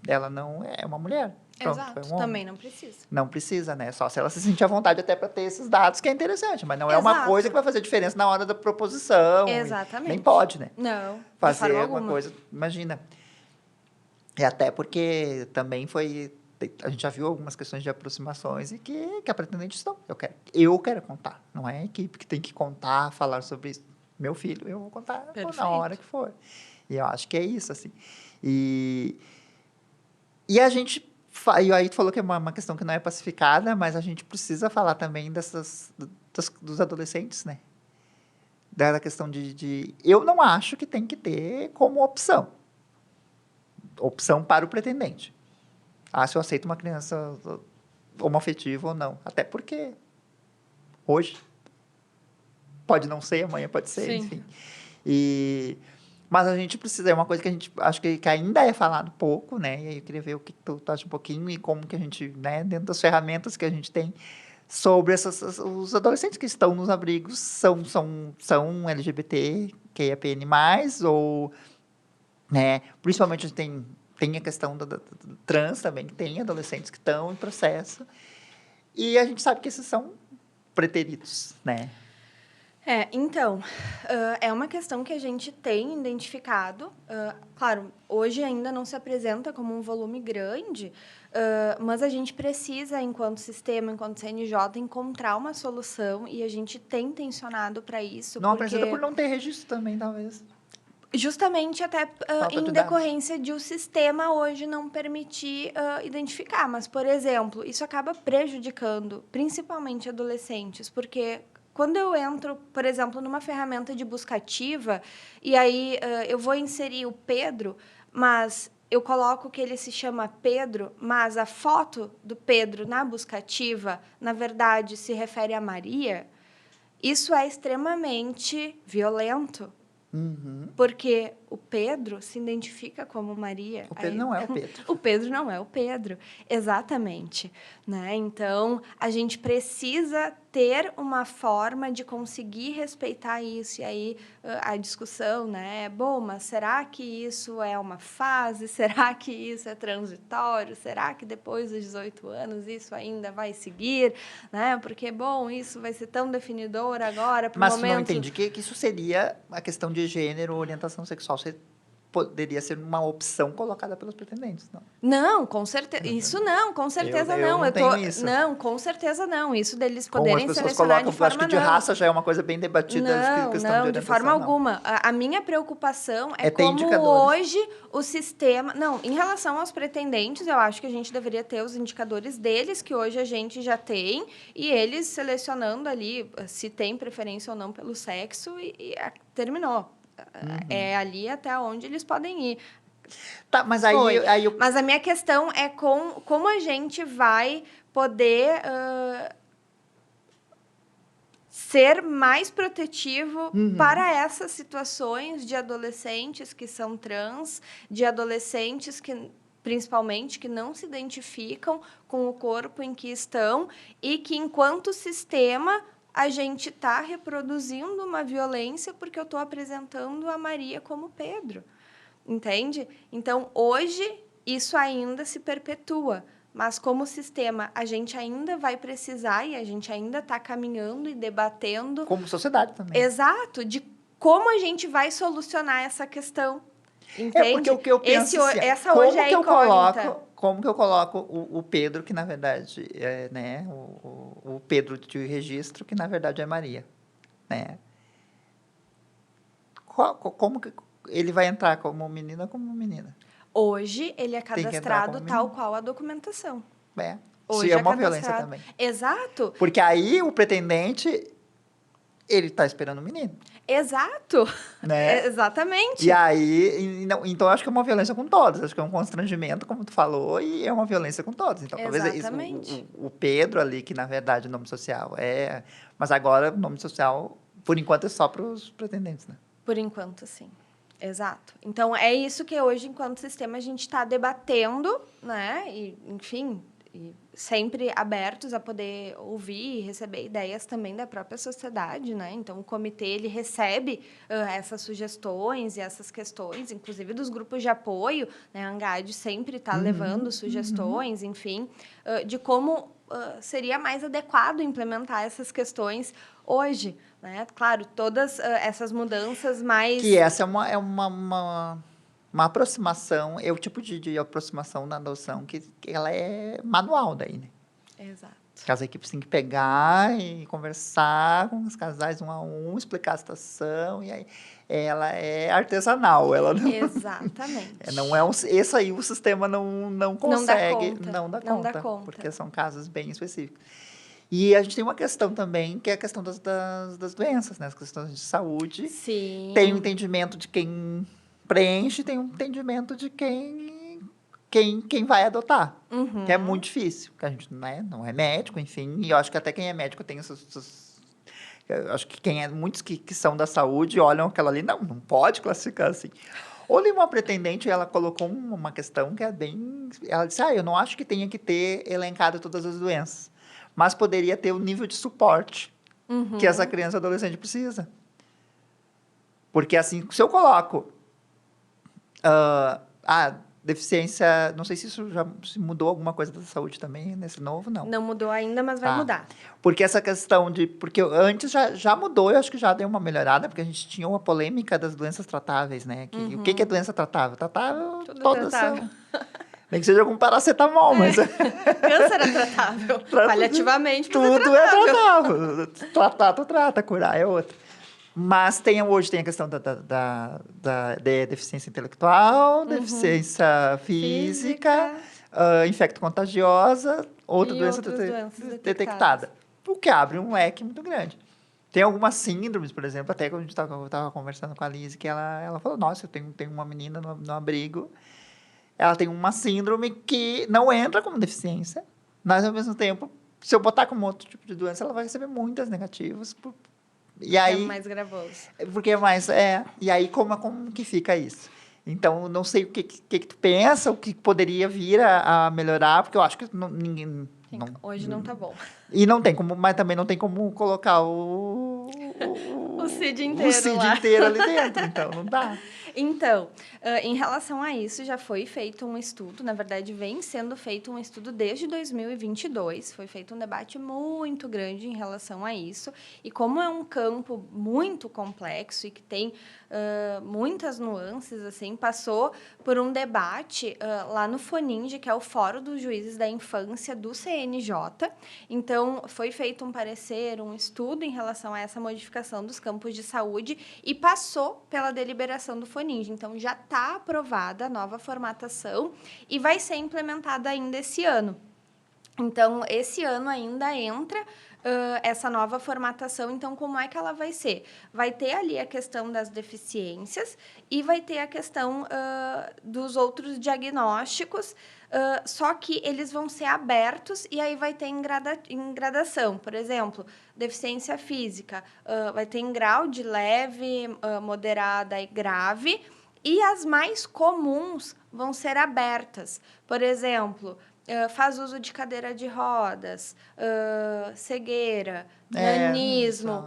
ela não é uma mulher. Pronto, exato, é um homem. Também não precisa. Não precisa, né? Só se ela se sentir à vontade até para ter esses dados, que é interessante. Mas não é uma coisa que vai fazer diferença na hora da proposição. Exatamente. Nem pode, né? Não, fazer de forma alguma alguma. coisa, imagina. E até porque também a gente já viu algumas questões de aproximações e que a pretendente não. Eu quero contar. Não é a equipe que tem que contar, falar sobre isso. Meu filho, eu vou contar na hora que for. E eu acho que é isso, assim. E a gente... E aí tu falou que é uma questão que não é pacificada, mas a gente precisa falar também dos adolescentes, né? Da questão eu não acho que tem que ter como opção para o pretendente. Se eu aceito uma criança homoafetiva ou não. Até porque hoje pode não ser, amanhã pode ser, Sim. enfim. Mas a gente precisa, é uma coisa que a gente acho que ainda é falado pouco, né? E aí eu queria ver o que tu acha um pouquinho e como que a gente, né, dentro das ferramentas que a gente tem sobre os adolescentes que estão nos abrigos são LGBT, QIAPN+, ou, né, principalmente a gente tem a questão da trans também, que tem adolescentes que estão em processo. E a gente sabe que esses são preteridos, né? Então, é uma questão que a gente tem identificado. Claro, hoje ainda não se apresenta como um volume grande, mas a gente precisa, enquanto sistema, enquanto CNJ, encontrar uma solução e a gente tem tensionado para isso. Não apresenta por não ter registro também, talvez. Justamente até em decorrência de o sistema hoje não permitir identificar. Mas, por exemplo, isso acaba prejudicando principalmente adolescentes, porque quando eu entro, por exemplo, numa ferramenta de busca ativa, e aí eu vou inserir o Pedro, mas eu coloco que ele se chama Pedro, mas a foto do Pedro na busca ativa, na verdade, se refere a Maria, isso é extremamente violento. Uhum. Porque o Pedro se identifica como Maria. O Pedro não é o Pedro. O Pedro não é o Pedro, exatamente. Né? Então, a gente precisa ter uma forma de conseguir respeitar isso. E aí, a discussão, né? Bom, mas será que isso é uma fase? Será que isso é transitório? Será que depois dos 18 anos isso ainda vai seguir? Né? Porque, bom, isso vai ser tão definidor agora para o Mas momento... tu não entende que isso seria a questão de gênero, orientação sexual. Você poderia ser uma opção colocada pelos pretendentes, não? Não, com certeza. Isso não, com certeza Eu não. não tenho isso. Não, com certeza não. Isso deles Como as poderem pessoas selecionar colocam, de eu acho forma que de não. raça já é uma coisa bem debatida, Não, questão de não, de forma orientação, não. alguma. A minha preocupação é Tem como indicadores. hoje o sistema... Não, em relação aos pretendentes, eu acho que a gente deveria ter os indicadores deles, que hoje a gente já tem, e eles selecionando ali se tem preferência ou não pelo sexo, terminou. É ali até onde eles podem ir. Tá, mas Foi. aí eu... Mas a minha questão é como a gente vai poder ser mais protetivo para essas situações de adolescentes que são trans, de adolescentes que, principalmente, que não se identificam com o corpo em que estão e que, enquanto sistema, a gente está reproduzindo uma violência porque eu estou apresentando a Maria como Pedro. Entende? Então, hoje, isso ainda se perpetua. Mas, como sistema, a gente ainda vai precisar e a gente ainda está caminhando e debatendo... Como sociedade também. Exato, de como a gente vai solucionar essa questão. Entende? Porque o que eu penso essa hoje é a incógnita. Como que eu coloco o Pedro, que na verdade é, né, o Pedro de registro, que na verdade é Maria, né? Como que ele vai entrar como menina ou como menina? Hoje, ele é Tem que entrar cadastrado como tal menino. qual a documentação. É. Hoje Se é uma violência cadastrado. também. Exato. Porque aí o pretendente, ele está esperando o menino. Exato. Né? Exatamente. E aí, então eu acho que é uma violência com todos. Acho que é um constrangimento, como tu falou, e é uma violência com todos. Então, talvez Exatamente. o Pedro ali, que na verdade o nome social é... Mas agora o nome social, por enquanto, é só para os pretendentes, né? Por enquanto, sim. Exato. Então, é isso que hoje, enquanto sistema, a gente está debatendo, né? E, enfim, e sempre abertos a poder ouvir e receber ideias também da própria sociedade, né? Então, o comitê, ele recebe essas sugestões e essas questões, inclusive dos grupos de apoio, né? A Angad sempre está levando sugestões, enfim, de como seria mais adequado implementar essas questões hoje, né? Claro, todas essas mudanças mais... Que essa é uma aproximação, é o tipo de aproximação na adoção que ela é manual daí, né? Exato. Que as equipes têm que pegar e conversar com os casais um a um, explicar a situação, e aí ela é artesanal, ela não... Exatamente. Não é esse aí o sistema não consegue, Não dá conta. porque são casos bem específicos. E a gente tem uma questão também, que é a questão das doenças, né? As questões de saúde. Sim. Tem o entendimento de quem preenche, tem o entendimento de quem vai adotar. Que é muito difícil, porque a gente, né, não é médico, enfim. E eu acho que até quem é médico tem eu acho que muitos que são da saúde olham aquela ali, não pode classificar assim. Olha, uma pretendente, ela colocou uma questão que é bem... Ela disse, eu não acho que tenha que ter elencado todas as doenças, mas poderia ter o nível de suporte que essa criança ou adolescente precisa. Porque, assim, se eu coloco deficiência... Não sei se isso se mudou alguma coisa da saúde também, nesse novo, não. Não mudou ainda, mas vai mudar. Porque essa questão de... Porque antes já mudou, eu acho que já deu uma melhorada, porque a gente tinha uma polêmica das doenças tratáveis, né? O que é doença tratável? Tratável, Tudo todas tratável. Nem que seja com paracetamol, mas... Câncer é tratável. Paliativamente, mas tudo é tratável. Tratar, tu trata. Curar é outra. Mas hoje tem a questão da deficiência intelectual, deficiência física, infecto-contagiosa, outra doença detectada. O que abre um leque muito grande. Tem algumas síndromes, por exemplo, até quando a gente estava conversando com a Liz, que ela falou, nossa, eu tenho uma menina no abrigo, ela tem uma síndrome que não entra como deficiência, mas, ao mesmo tempo, se eu botar como outro tipo de doença, ela vai receber muitas negativas E É aí, mais gravoso. porque é mais, e aí como que fica isso? Então, não sei o que tu pensa, o que poderia vir a melhorar, porque eu acho que ninguém... Não, Hoje não tá bom. e não tem como, mas também não tem como colocar O Cid o inteiro Cid lá. inteiro ali dentro, então não dá. Então, em relação a isso, já foi feito um estudo, na verdade, vem sendo feito um estudo desde 2022, foi feito um debate muito grande em relação a isso, e como é um campo muito complexo e que tem muitas nuances, assim, passou por um debate lá no FONINGE, que é o Fórum dos Juízes da Infância do CNJ. Então, foi feito um parecer, um estudo em relação a essa modificação dos campos de saúde e passou pela deliberação do FONINGE. Então, já está aprovada a nova formatação e vai ser implementada ainda esse ano. Então, esse ano ainda entra essa nova formatação. Então, como é que ela vai ser? Vai ter ali a questão das deficiências e vai ter a questão dos outros diagnósticos, só que eles vão ser abertos e aí vai ter em gradação. Por exemplo, deficiência física vai ter em grau de leve, moderada e grave, e as mais comuns vão ser abertas. Por exemplo, faz uso de cadeira de rodas, cegueira, nanismo.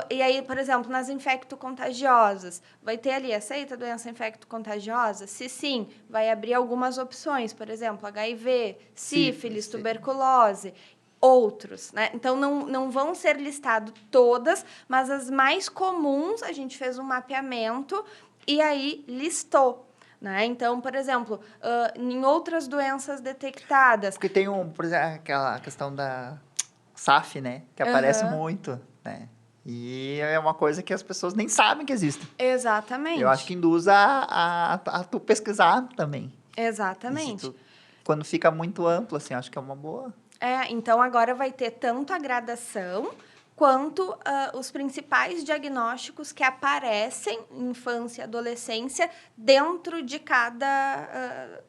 E aí, por exemplo, nas infecto-contagiosas, vai ter ali, aceita a doença infecto-contagiosa? Se sim, vai abrir algumas opções, por exemplo, HIV, sífilis, tuberculose, outros, né? Então, não vão ser listadas todas, mas as mais comuns, a gente fez um mapeamento e aí listou. Né? Então, por exemplo, em outras doenças detectadas... Porque tem, por exemplo, aquela questão da SAF, né? Que aparece muito, né? E é uma coisa que as pessoas nem sabem que existe. Exatamente. Eu acho que induz a tu pesquisar também. Exatamente. Quando fica muito amplo, assim, acho que é uma boa... Então, agora vai ter tanto a gradação quanto os principais diagnósticos que aparecem em infância e adolescência dentro de cada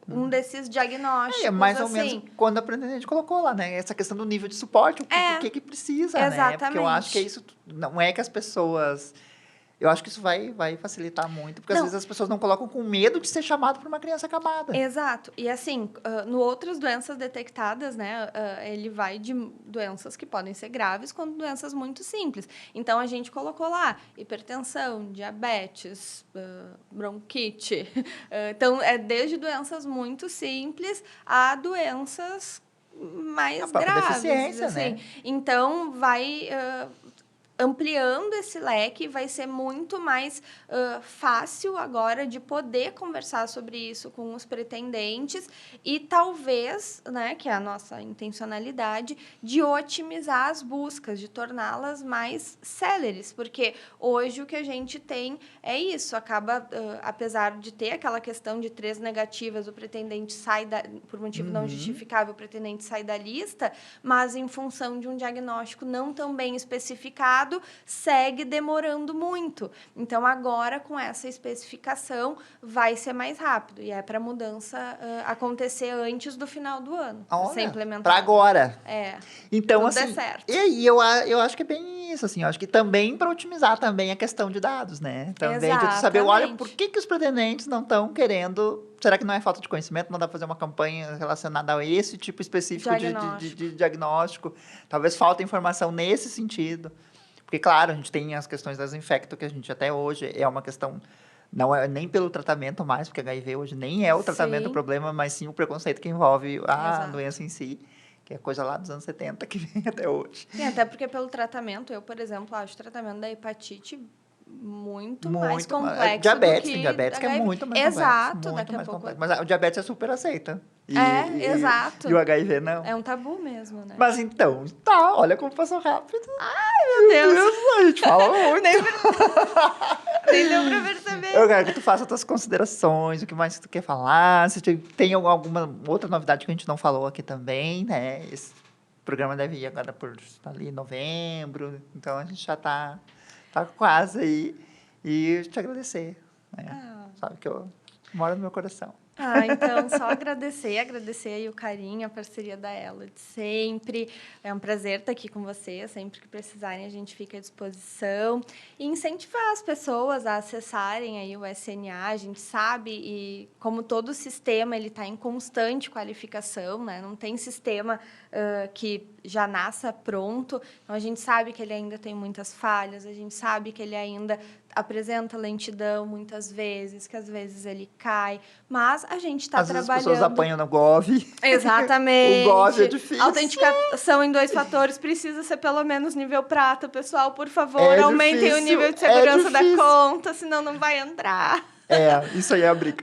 um desses diagnósticos. É mais ou menos quando a gente colocou lá, né? Essa questão do nível de suporte, o que precisa, exatamente. né? Porque eu acho que é isso, não é que as pessoas... Eu acho que isso vai facilitar muito, porque às vezes as pessoas não colocam com medo de ser chamado por uma criança acamada. Exato. E assim, no outras doenças detectadas, né, ele vai de doenças que podem ser graves quanto doenças muito simples. Então, a gente colocou lá hipertensão, diabetes, bronquite. Então, é desde doenças muito simples a doenças mais graves. Deficiência, assim. né? Então, vai... ampliando esse leque, vai ser muito mais fácil agora de poder conversar sobre isso com os pretendentes e talvez, né, que é a nossa intencionalidade, de otimizar as buscas, de torná-las mais céleres, porque hoje o que a gente tem é isso, acaba, apesar de ter aquela questão de 3 negativas, o pretendente sai, por motivo não justificável, o pretendente sai da lista, mas em função de um diagnóstico não tão bem especificado, segue demorando muito. Então, agora, com essa especificação, vai ser mais rápido. E é para a mudança acontecer antes do final do ano. Ser implementada. Para agora. Então, tudo assim, certo. E eu acho que é bem isso, assim. Eu acho que também para otimizar também a questão de dados, né? Também de tu saber, olha, por que os pretendentes não estão querendo... Será que não é falta de conhecimento? Não dá para fazer uma campanha relacionada a esse tipo específico de diagnóstico? Talvez falta informação nesse sentido. Porque, claro, a gente tem as questões das infecto, que a gente até hoje é uma questão... Não é nem pelo tratamento mais, porque HIV hoje nem é o tratamento o problema, mas sim o preconceito que envolve a doença em si, que é coisa lá dos anos 70 que vem até hoje. Sim, até porque pelo tratamento, eu, por exemplo, acho o tratamento da hepatite muito mais complexo diabetes, do tem diabetes que é muito mais complexo. muito mais complexo. Mas o diabetes é super aceita. Exato. E o HIV não. É um tabu mesmo, né? Mas então, olha como passou rápido. Ai, meu Deus. A gente fala muito. Nem deu pra perceber. Eu quero que tu faça as tuas considerações, o que mais tu quer falar, se tem alguma outra novidade que a gente não falou aqui também, né? Esse programa deve ir agora por ali novembro, então a gente já tá quase aí. E te agradecer, né? Sabe que eu moro no meu coração. Então, só agradecer aí o carinho, a parceria da Elo de sempre. É um prazer estar aqui com vocês. Sempre que precisarem, a gente fica à disposição. E incentivar as pessoas a acessarem aí o SNA. A gente sabe, e como todo sistema, ele está em constante qualificação, né? Não tem sistema que já nasça pronto. Então, a gente sabe que ele ainda tem muitas falhas, a gente sabe que ele ainda apresenta lentidão muitas vezes, que às vezes ele cai, mas a gente está trabalhando... Às vezes as pessoas apanham no Gov. Exatamente. O Gov é difícil. Autenticação em 2 fatores precisa ser pelo menos nível prata, pessoal, por favor, É aumentem difícil, o nível de segurança da difícil. conta, senão não vai entrar. Isso aí é a briga.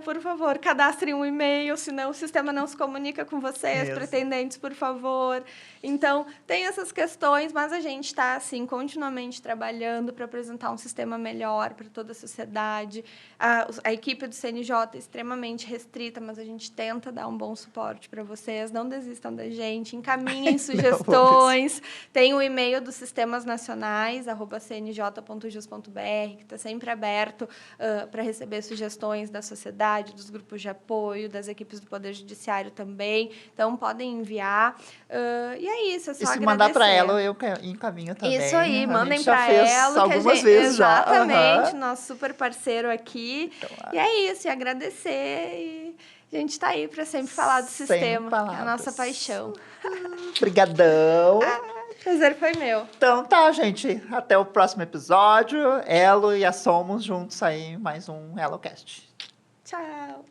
Por favor, cadastrem um e-mail, senão o sistema não se comunica com vocês, Mesmo. pretendentes, por favor. Então, tem essas questões, mas a gente está, assim, continuamente trabalhando para apresentar um sistema melhor para toda a sociedade. A equipe do CNJ é extremamente restrita, mas a gente tenta dar um bom suporte para vocês. Não desistam da gente, encaminhem sugestões. Tem o e-mail dos sistemas nacionais, @cnj.jus.br, que está sempre aberto para receber sugestões da sociedade, dos grupos de apoio, das equipes do Poder Judiciário também. Então, podem enviar. E é isso, é só E se agradecer. mandar para ela, eu encaminho também. Isso aí, mandem para para ela. algumas vezes já. Exatamente, nosso super parceiro aqui. Então, e é isso, e agradecer. E a gente está aí para sempre falar do sistema, que é a nossa paixão. Obrigadão. O prazer foi meu. Então tá, gente. Até o próximo episódio. Elo e a Somos juntos aí, mais um EloCast. Tchau.